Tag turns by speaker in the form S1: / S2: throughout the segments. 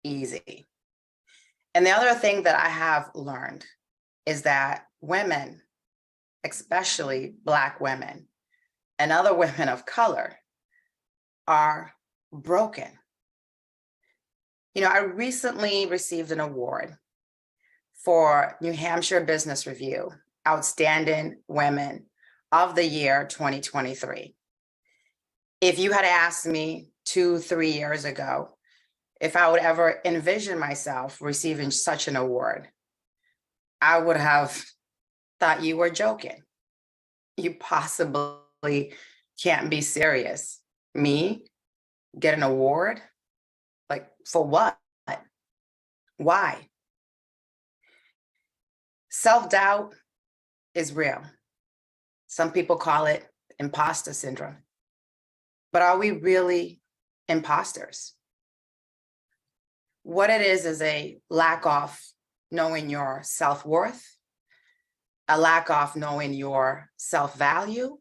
S1: easy. And the other thing that I have learned is that women, especially Black women and other women of color, are broken. I recently received an award for New Hampshire Business Review, Outstanding Women of the Year 2023. If you had asked me 2, 3 years ago if I would ever envision myself receiving such an award, I would have thought you were joking. You possibly can't be serious. Me get an award? Like, for what? Why? Self-doubt is real. Some people call it imposter syndrome. But are we really imposters? What it is a lack of knowing your self-worth, a lack of knowing your self-value,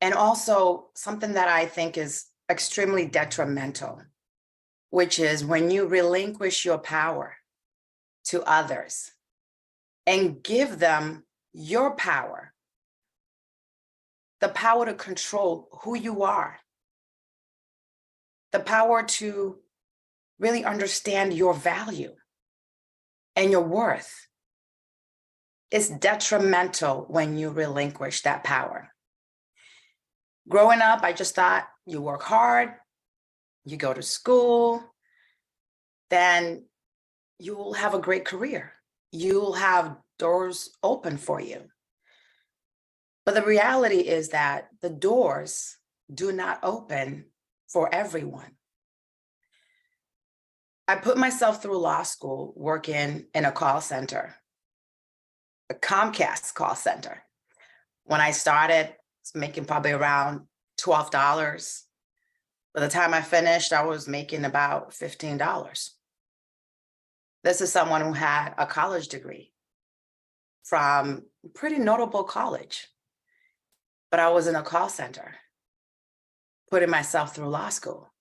S1: and also something that I think is extremely detrimental, which is when you relinquish your power to others and give them your power, the power to control who you are, the power to really understand your value and your worth. It's detrimental when you relinquish that power. Growing up, I just thought you work hard, you go to school, then you will have a great career. You'll have doors open for you. But the reality is that the doors do not open for everyone. I put myself through law school working in a call center, a Comcast call center. When I started, I was making probably around $12. By the time I finished, I was making about $15. This is someone who had a college degree from a pretty notable college, but I was in a call center, putting myself through law school.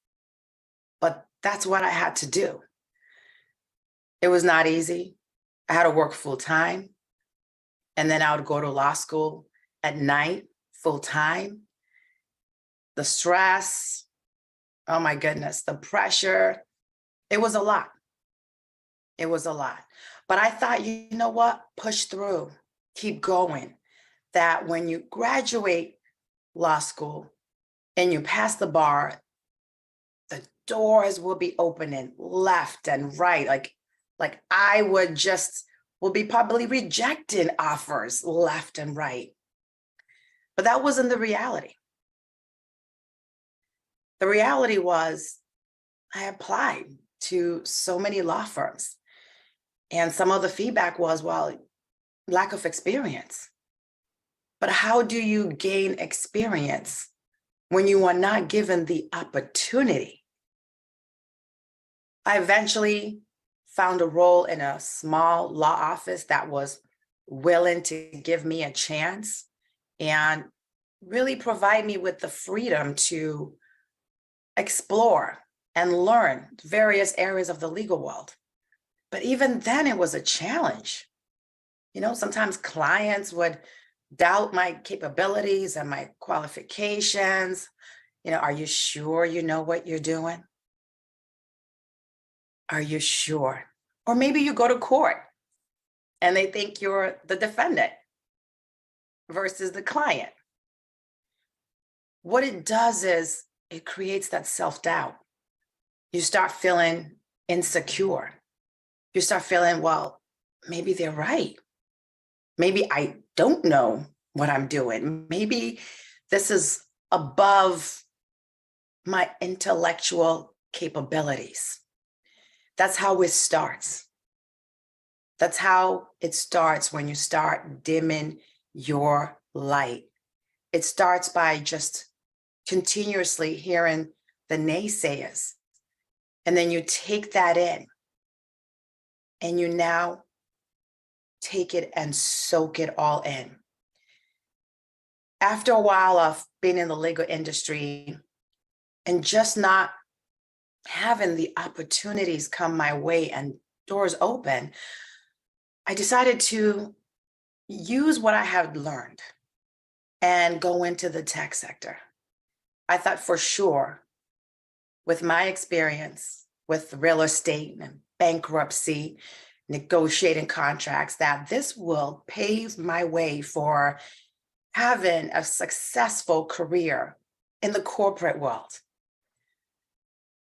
S1: But that's what I had to do. It was not easy. I had to work full time, and then I would go to law school at night, full time. The stress, oh my goodness, the pressure, it was a lot. It was a lot. But I thought, you know what? Push through, keep going. That when you graduate law school and you pass the bar, the doors will be opening left and right. Like I will be probably rejecting offers left and right. But that wasn't the reality. The reality was I applied to so many law firms. And some of the feedback was, well, lack of experience. But how do you gain experience when you are not given the opportunity? I eventually found a role in a small law office that was willing to give me a chance and really provide me with the freedom to explore and learn various areas of the legal world. But even then, it was a challenge. Sometimes clients would doubt my capabilities and my qualifications. Are you sure you know what you're doing? Are you sure? Or maybe you go to court and they think you're the defendant versus the client. What it does is it creates that self-doubt. You start feeling insecure. You start feeling, well, maybe they're right. Maybe I don't know what I'm doing. Maybe this is above my intellectual capabilities. That's how it starts. That's how it starts when you start dimming your light. It starts by just continuously hearing the naysayers. And then you take that in. And you now take it and soak it all in. After a while of being in the legal industry and just not having the opportunities come my way and doors open, I decided to use what I had learned and go into the tech sector. I thought for sure, with my experience with real estate and bankruptcy, negotiating contracts, that this will pave my way for having a successful career in the corporate world.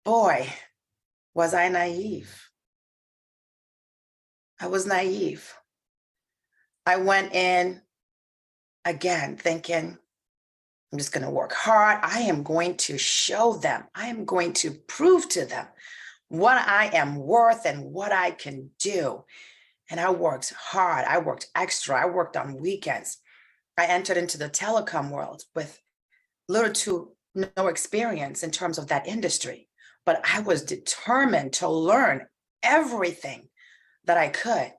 S1: Boy, was I naive. I was naive. I went in again thinking, I'm just going to work hard. I am going to show them. I am going to prove to them what I am worth and what I can do. And I worked hard. I worked extra. I worked on weekends. I entered into the telecom world with little to no experience in terms of that industry. But I was determined to learn everything that I could.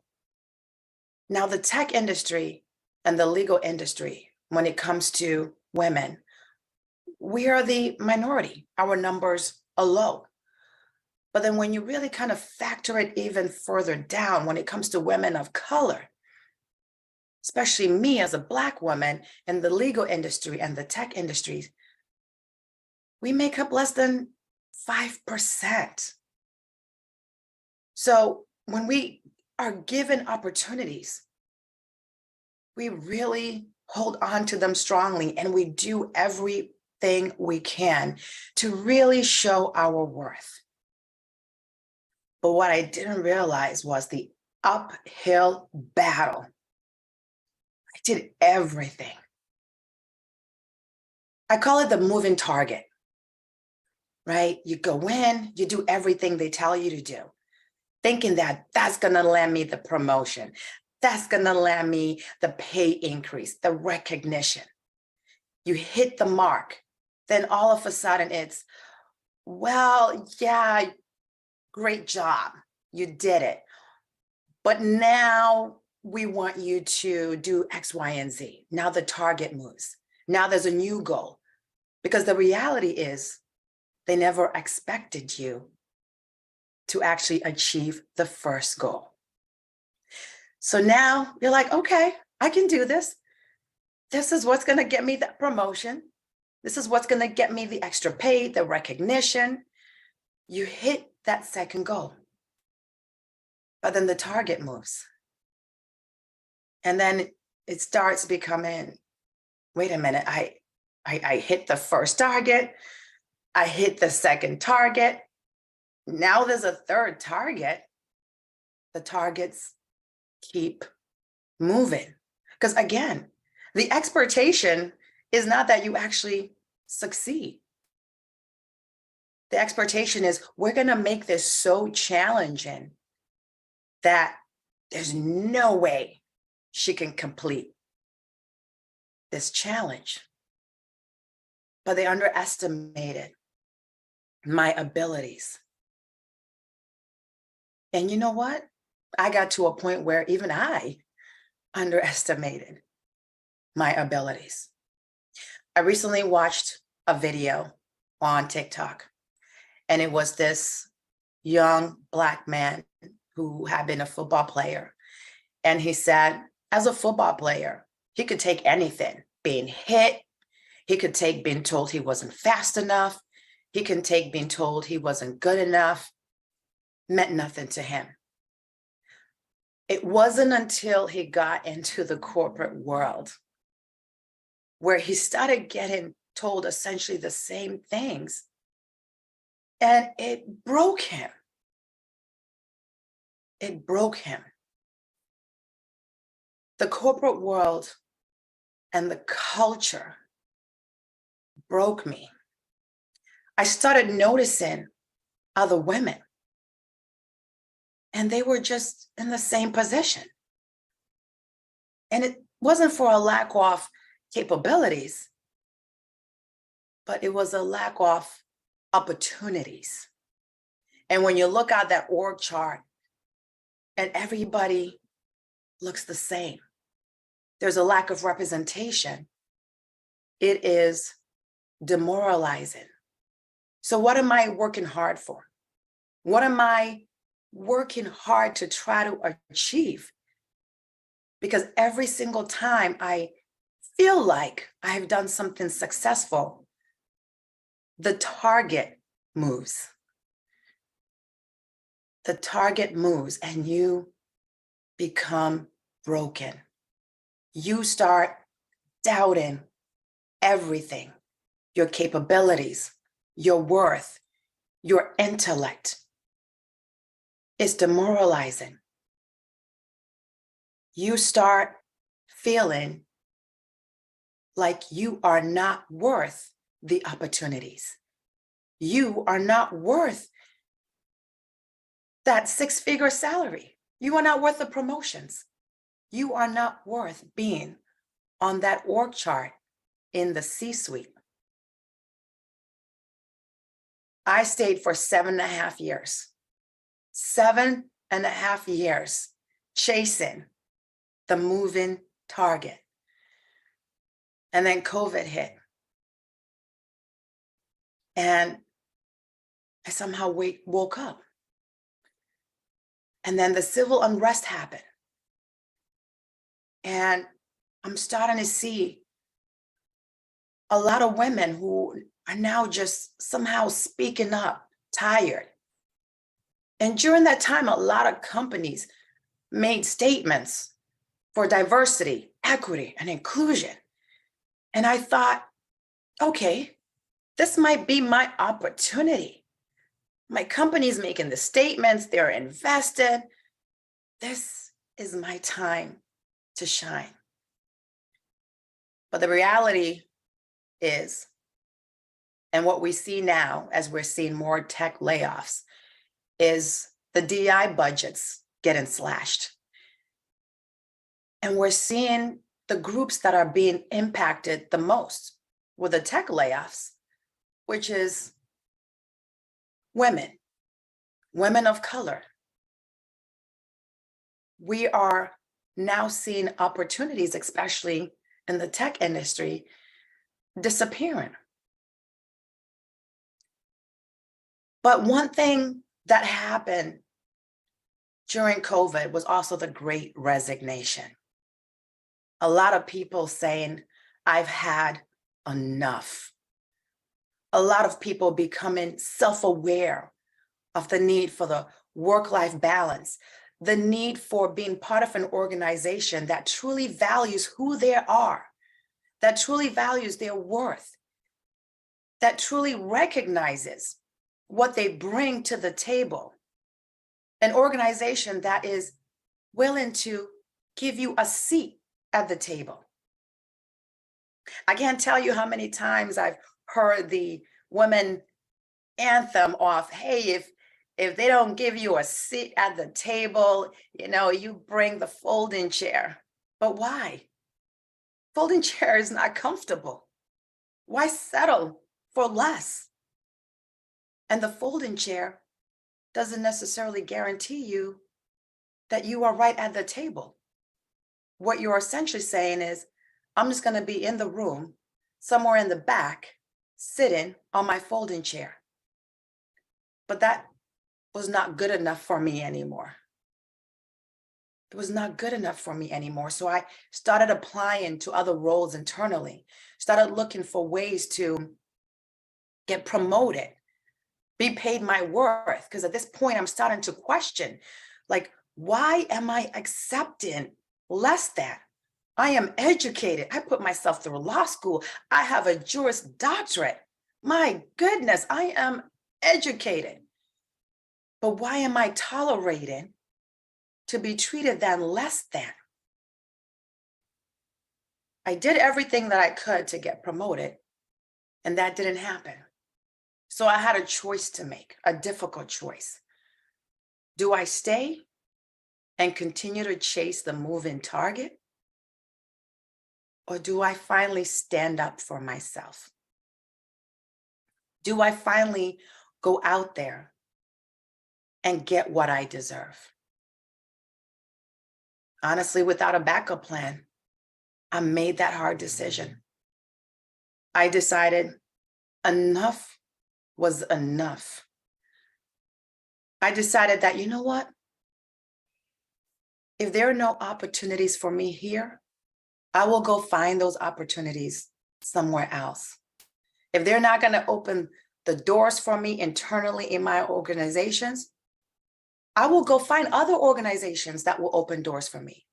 S1: Now, the tech industry and the legal industry, when it comes to women, we are the minority. Our numbers are low. But then when you really kind of factor it even further down, when it comes to women of color, especially me as a Black woman in the legal industry and the tech industries, we make up less than 5%. So when we are given opportunities, we really hold on to them strongly and we do everything we can to really show our worth. But what I didn't realize was the uphill battle. I did everything. I call it the moving target, right? You go in, you do everything they tell you to do, thinking that that's going to land me the promotion. That's going to land me the pay increase, the recognition. You hit the mark. Then all of a sudden it's, well, yeah, great job. You did it. But now we want you to do X, Y, and Z. Now the target moves. Now there's a new goal. Because the reality is they never expected you to actually achieve the first goal. So now you're like, okay, I can do this. This is what's going to get me that promotion. This is what's going to get me the extra pay, the recognition. You hit that second goal. But then the target moves. And then it starts becoming, wait a minute, I hit the first target. I hit the second target. Now there's a third target. The targets keep moving. Because again, the expectation is not that you actually succeed. The expectation is we're going to make this so challenging that there's no way she can complete this challenge. But they underestimated my abilities. And you know what? I got to a point where even I underestimated my abilities. I recently watched a video on TikTok, and it was this young Black man who had been a football player. And he said, as a football player, he could take anything, being hit. He could take being told he wasn't fast enough. He can take being told he wasn't good enough. Meant nothing to him. It wasn't until he got into the corporate world where he started getting told essentially the same things. And it broke him. It broke him. The corporate world and the culture broke me. I started noticing other women, and they were just in the same position. And it wasn't for a lack of capabilities, but it was a lack of opportunities. And when you look at that org chart and everybody looks the same, there's a lack of representation. It is demoralizing. So what am I working hard for? What am I working hard to try to achieve? Because every single time I feel like I have done something successful, the target moves. The target moves and you become broken. You start doubting everything, your capabilities, your worth, your intellect. It's demoralizing. You start feeling like you are not worth the opportunities. You are not worth that six-figure salary. You are not worth the promotions. You are not worth being on that org chart in the C-suite. I stayed for 7.5 years. 7.5 years chasing the moving target. And then COVID hit. And I somehow woke up. And then the civil unrest happened. And I'm starting to see a lot of women who are now just somehow speaking up, tired. And during that time, a lot of companies made statements for diversity, equity, and inclusion. And I thought, okay, this might be my opportunity. My company's making the statements, they're invested. This is my time to shine. But the reality is, and what we see now as we're seeing more tech layoffs, is the DI budgets getting slashed. And we're seeing the groups that are being impacted the most with the tech layoffs, which is women of color. We are now seeing opportunities, especially in the tech industry, disappearing. But one thing that happened during COVID was also the Great Resignation. A lot of people saying, I've had enough. A lot of people becoming self-aware of the need for the work-life balance, the need for being part of an organization that truly values who they are, that truly values their worth, that truly recognizes what they bring to the table. An organization that is willing to give you a seat at the table. I can't tell you how many times I've heard the women anthem of, hey, if they don't give you a seat at the table, you bring the folding chair. But why? Folding chair is not comfortable. Why settle for less? And the folding chair doesn't necessarily guarantee you that you are right at the table. What you're essentially saying is, I'm just going to be in the room, somewhere in the back, sitting on my folding chair. But that was not good enough for me anymore. It was not good enough for me anymore. So I started applying to other roles internally, started looking for ways to get promoted, be paid my worth. Because at this point, I'm starting to question, like, why am I accepting less than? I am educated. I put myself through law school. I have a Juris Doctorate. My goodness, I am educated. But why am I tolerating to be treated than less than? I did everything that I could to get promoted, and that didn't happen. So I had a choice to make, a difficult choice. Do I stay and continue to chase the moving target? Or do I finally stand up for myself? Do I finally go out there and get what I deserve? Honestly, without a backup plan, I made that hard decision. I decided enough was enough. I decided that, you know what? If there are no opportunities for me here, I will go find those opportunities somewhere else. If they're not going to open the doors for me internally in my organizations, I will go find other organizations that will open doors for me.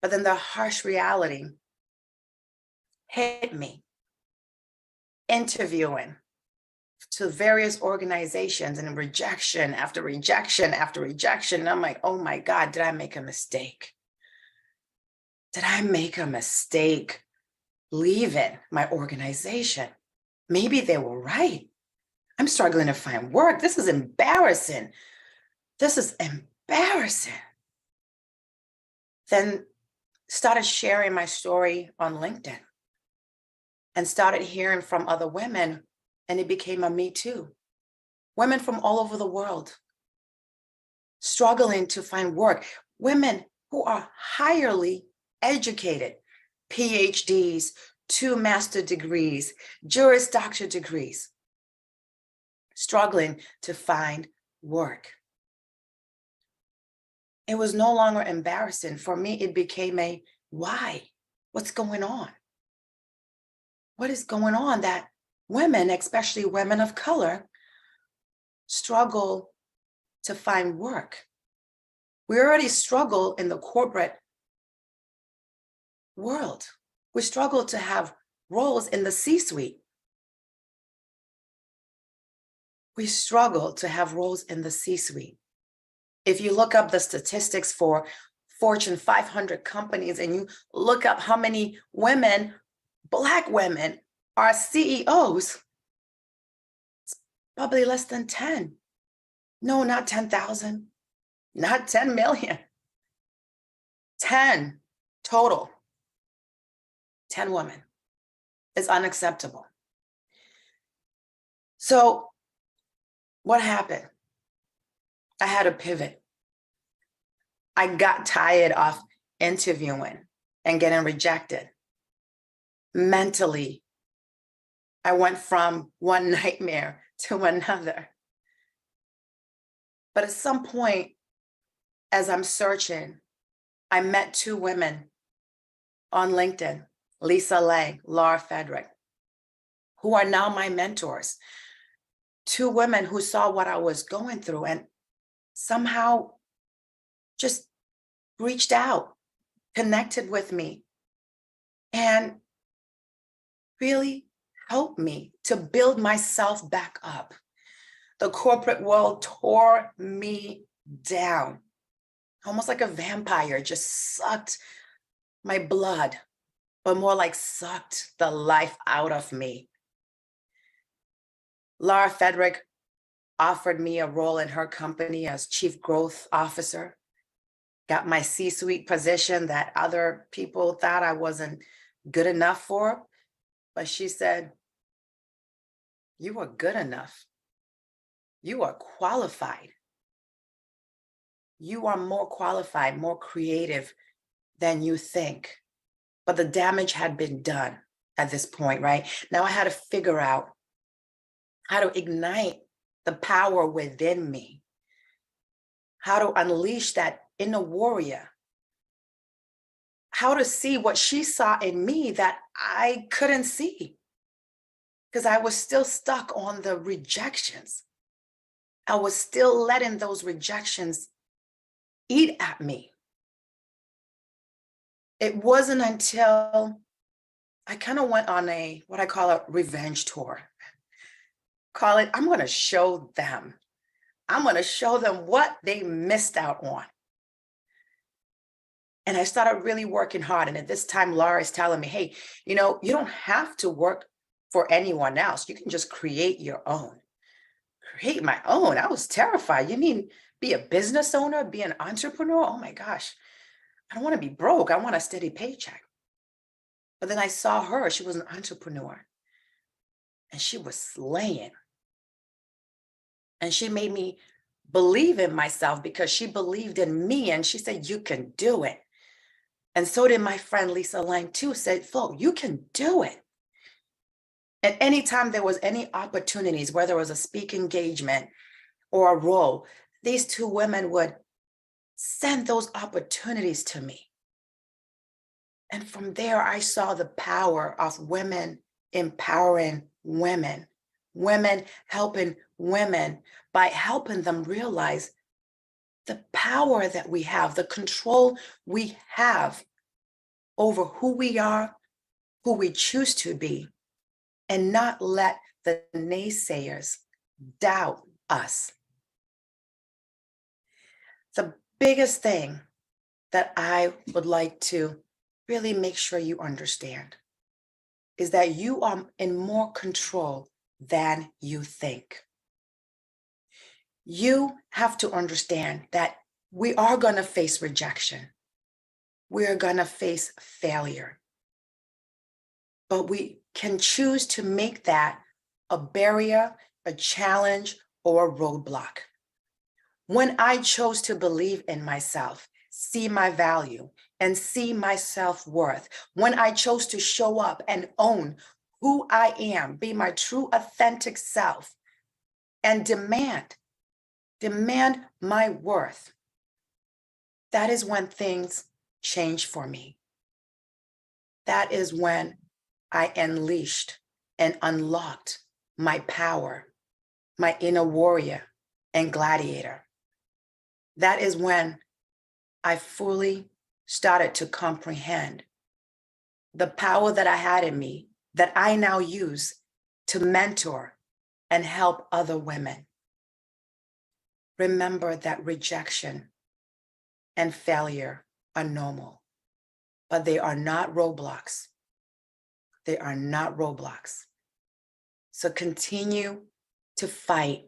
S1: But then the harsh reality hit me, interviewing to various organizations and rejection after rejection after rejection. And I'm like, oh my God, did I make a mistake? Did I make a mistake leaving my organization? Maybe they were right. I'm struggling to find work. This is embarrassing. This is embarrassing. Then started sharing my story on LinkedIn and started hearing from other women, and it became a Me Too. Women from all over the world struggling to find work. Women who are highly educated, PhDs, 2 master degrees, Juris Doctor degrees, struggling to find work. It was no longer embarrassing. For me, it became a why? What's going on? What is going on that women, especially women of color, struggle to find work? We already struggle in the corporate world. We struggle to have roles in the C-suite. We struggle to have roles in the C-suite. If you look up the statistics for Fortune 500 companies and you look up how many women, Black women, are CEOs, it's probably less than 10. No, not 10,000, not 10 million. 10 total. 10 women is unacceptable. So what happened? I had to pivot. I got tired of interviewing and getting rejected. Mentally, I went from one nightmare to another. But at some point, as I'm searching, I met 2 women on LinkedIn, Lisa Lang, Laura Frederick, who are now my mentors. 2 women who saw what I was going through and somehow just reached out, connected with me, and really helped me to build myself back up. The corporate world tore me down, almost like a vampire, just sucked my blood, but more like sucked the life out of me. Laura Frederick offered me a role in her company as Chief Growth Officer, got my C-suite position that other people thought I wasn't good enough for. But she said, you are good enough. You are qualified. You are more qualified, more creative than you think. But the damage had been done at this point, right? Now I had to figure out how to ignite the power within me, how to unleash that inner warrior, how to see what she saw in me that I couldn't see, because I was still stuck on the rejections. I was still letting those rejections eat at me. It wasn't until I kind of went on what I call a revenge tour. Call it, I'm going to show them. I'm going to show them what they missed out on. And I started really working hard. And at this time, Laura is telling me, hey, you don't have to work for anyone else. You can just create your own. Create my own. I was terrified. You mean be a business owner, be an entrepreneur? Oh my gosh. I don't want to be broke. I want a steady paycheck. But then I saw her. She was an entrepreneur. And she was slaying. And she made me believe in myself because she believed in me. And she said, you can do it. And so did my friend Lisa Lang too, said, Flo, you can do it. And anytime there was any opportunities, whether it was a speak engagement or a role, these two women would send those opportunities to me. And from there, I saw the power of women empowering women, women helping women by helping them realize the power that we have, the control we have over who we are, who we choose to be, and not let the naysayers doubt us. The biggest thing that I would like to really make sure you understand is that you are in more control than you think. You have to understand that we are going to face rejection. We are going to face failure. But we can choose to make that a barrier, a challenge, or a roadblock. When I chose to believe in myself, see my value, and see my self-worth, when I chose to show up and own who I am, be my true authentic self, and demand my worth, that is when things change for me. That is when I unleashed and unlocked my power, my inner warrior and gladiator. That is when I fully started to comprehend the power that I had in me that I now use to mentor and help other women. Remember that rejection and failure are normal, but they are not roadblocks. They are not roadblocks. So continue to fight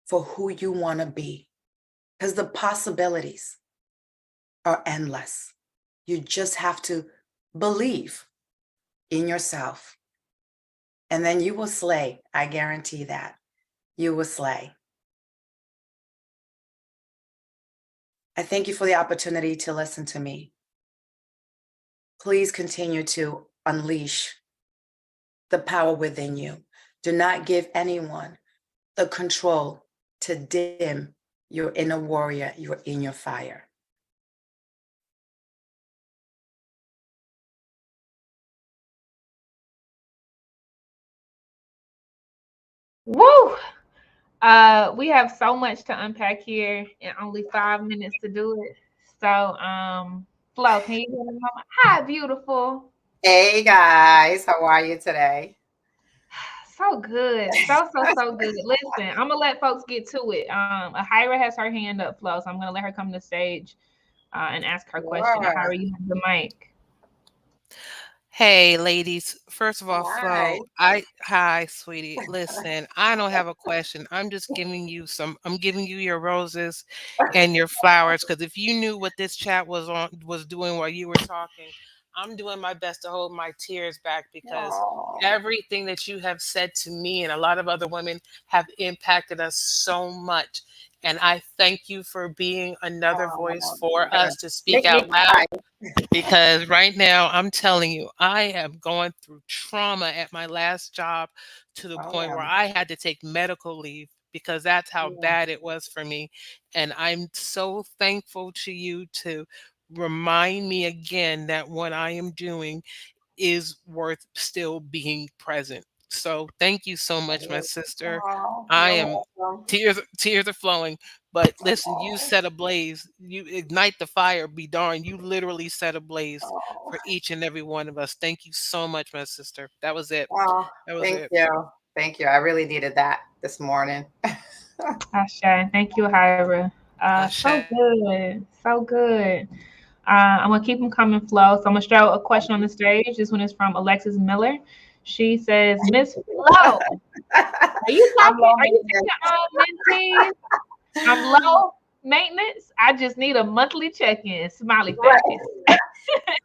S1: for who you want to be, because the possibilities are endless. You just have to believe in yourself, and then you will slay. I guarantee that you will slay. I thank you for the opportunity to listen to me. Please continue to unleash the power within you. Do not give anyone the control to dim your inner warrior, your inner fire.
S2: Woo! We have so much to unpack here and only 5 minutes to do it. So, Flo, can you hear me, mama? Hi, beautiful.
S1: Hey guys, how are you today?
S2: So good. So good. Listen, I'm gonna let folks get to it. Ahira has her hand up, Flo, so I'm gonna let her come to the stage and ask her question.
S1: Sure.
S2: Ahira, you have the mic.
S3: Hey, ladies. First of all,
S1: Hi.
S3: Flo, hi, sweetie. Listen, I don't have a question. I'm giving you your roses and your flowers because if you knew what this chat was doing while you were talking, I'm doing my best to hold my tears back because
S1: Oh,
S3: everything that you have said to me and a lot of other women have impacted us so much. And I thank you for being another voice
S1: you're
S3: for
S1: gonna
S3: us to speak
S1: make me
S3: out loud
S1: cry.
S3: because right now I'm telling you, I am going through trauma at my last job to the
S1: Oh
S3: point
S1: yeah.
S3: where I had to take medical leave because that's how
S1: Yeah.
S3: bad it was for me. And I'm so thankful to you to remind me again that what I am doing is worth still being present. So thank you so much, my sister.
S1: Oh,
S3: I
S1: you're
S3: am
S1: welcome.
S3: tears are flowing. But listen, you
S1: Oh,
S3: set a blaze. You ignite the fire, be darned. You literally set a blaze
S1: oh,
S3: for each and every one of us. Thank you so much, my sister. That was it.
S1: oh,
S3: That was
S1: thank
S3: it.
S1: you. Thank you. I really needed that this morning.
S2: Asha, thank you, Ahira. So
S3: Ashe.
S2: good. So good. I'm gonna keep them coming, Flo. So I'm gonna show a question on the stage. This one is from Alexis Miller. She says, Miss Flo, are you
S1: I'm
S2: talking?
S1: low
S2: Are you
S1: maintenance.
S2: talking to mentees? I'm low maintenance. I just need a monthly check-in. Smiley face.
S1: Right.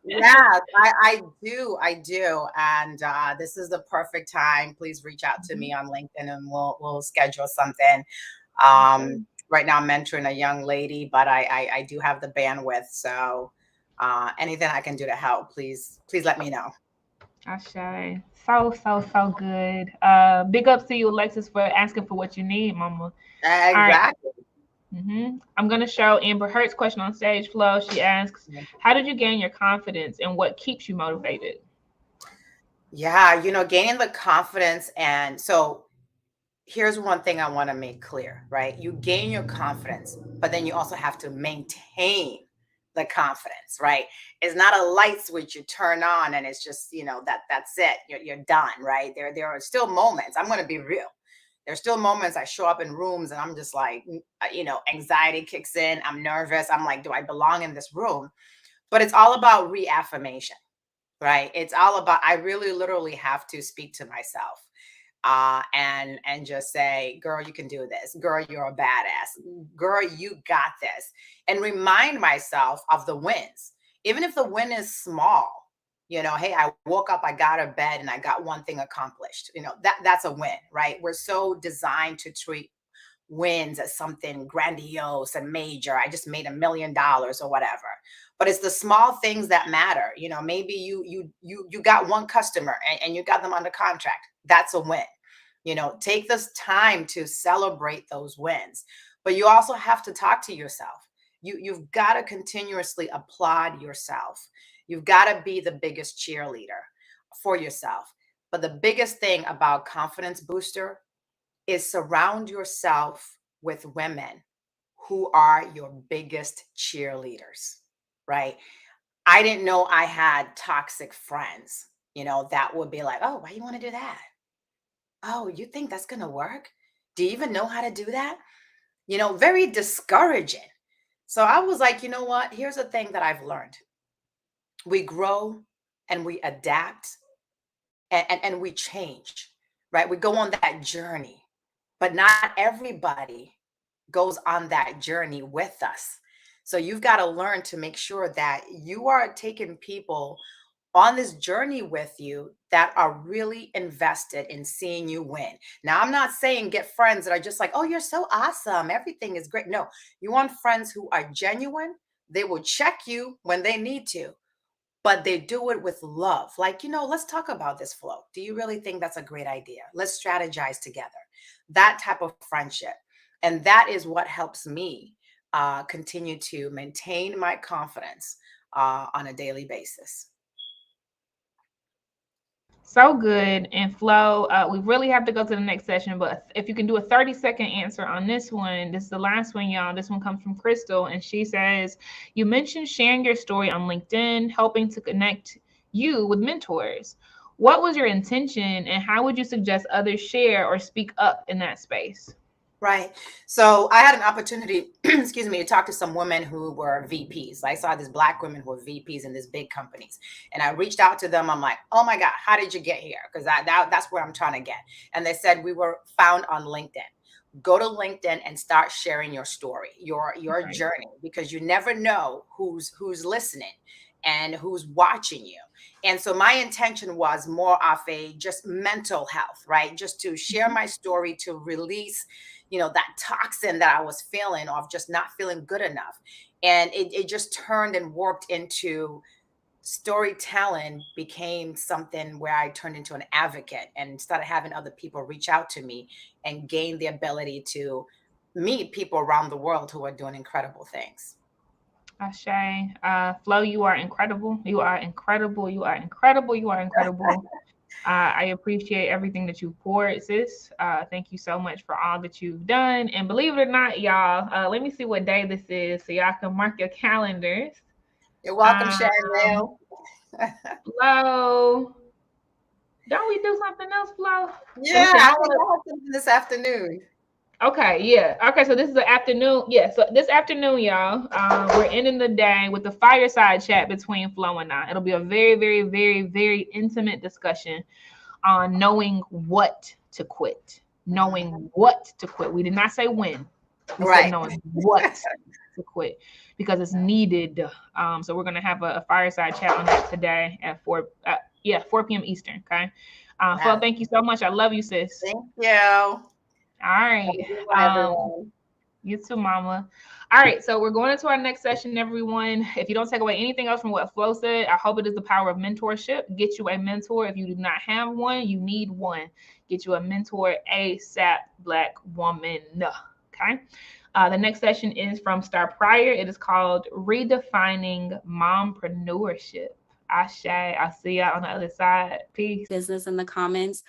S1: Yes, I do. And this is the perfect time. Please reach out to me
S2: Mhm.
S1: on LinkedIn and we'll schedule something.
S2: Okay.
S1: Right now I'm mentoring a young lady, but I do have the bandwidth. So anything I can do to help, please let me know.
S2: Ashay. So good. Big ups to you, Alexis, for asking for what you need, mama. All right.
S1: Exactly.
S2: I'm going to show Amber Hertz question on stage flow. She asks, how did you gain your confidence and what keeps you motivated?
S1: Yeah, gaining the confidence. And so here's one thing I want to make clear, right? You gain your confidence, but then you also have to maintain the confidence, right? It's not a light switch you turn on and it's just, that's it. You're done, right? There are still moments. I'm going to be real. There's still moments I show up in rooms and I'm just like, anxiety kicks in. I'm nervous. I'm like, do I belong in this room? But it's all about reaffirmation, right? It's all about, I really literally have to speak to myself and just say, girl, you can do this. Girl, you're a badass. Girl, you got this. And remind myself of the wins. Even if the win is small, hey, I woke up, I got out of bed and I got one thing accomplished. That's a win, right? We're so designed to treat wins as something grandiose and major. I just made $1 million or whatever. But it's the small things that matter. Maybe you got one customer and you got them under contract. That's a win. Take this time to celebrate those wins. But you also have to talk to yourself. You've got to continuously applaud yourself. You've got to be the biggest cheerleader for yourself. But the biggest thing about Confidence Booster is surround yourself with women who are your biggest cheerleaders, right? I didn't know I had toxic friends, that would be like, oh, why you want to do that? Oh, you think that's going to work? Do you even know how to do that? Very discouraging. So I was like, you know what? Here's the thing that I've learned. We grow and we adapt and we change, right? We go on that journey, but not everybody goes on that journey with us. So you've got to learn to make sure that you are taking people on this journey with you that are really invested in seeing you win. Now, I'm not saying get friends that are just like, oh, you're so awesome. Everything is great. No, you want friends who are genuine. They will check you when they need to, but they do it with love. Like, let's talk about this flow. Do you really think that's a great idea? Let's strategize together. That type of friendship. And that is what helps me continue to maintain my confidence on a daily basis.
S2: So good. And Flo, we really have to go to the next session, but if you can do a 30-second answer on this one, this is the last one, y'all. This one comes from Crystal, and she says, you mentioned sharing your story on LinkedIn, helping to connect you with mentors. What was your intention, and how would you suggest others share or speak up in that space?
S1: Right. So I had an opportunity, excuse me, to talk to some women who were VPs. I saw these Black women who were VPs in these big companies. And I reached out to them. I'm like, oh my God, how did you get here? Because that's where I'm trying to get. And they said, we were found on LinkedIn. Go to LinkedIn and start sharing your story, your journey, because you never know who's listening and who's watching you. And so my intention was more of a just mental health, right? Just to share my story, to release that toxin that I was feeling of just not feeling good enough. And it just turned and warped into storytelling, became something where I turned into an advocate and started having other people reach out to me and gain the ability to meet people around the world who are doing incredible things.
S2: Ashay, Flo, you are incredible. You are incredible. You are incredible. You are incredible. I appreciate everything that you poured, sis. Thank you so much for all that you've done. And believe it or not, y'all, let me see what day this is so y'all can mark your calendars.
S1: You're welcome, Chanel.
S2: Flo, don't we do something else, Flo?
S1: Yeah, I think I have something this afternoon.
S2: Okay, yeah. Okay, so this is the afternoon. Yeah, so this afternoon, y'all, we're ending the day with the fireside chat between Flo and I. It'll be a very, very, very, very intimate discussion on knowing what to quit. Knowing what to quit. We did not say when. We said knowing what to quit because it's needed. So we're gonna have a fireside chat on that today at 4 p.m. Eastern. Okay. Flo, thank you so much. I love you, sis.
S1: Thank you.
S2: All right. You too, mama. All right, so we're going into our next session, everyone. If you don't take away anything else from what Flo said, I hope it is the power of mentorship. Get you a mentor. If you do not have one, you need one. Get you a mentor ASAP, Black woman. Okay. The next session is from Star Pryor. It is called Redefining Mompreneurship. Ashe, I'll see y'all on the other side. Peace.
S4: Business in the comments.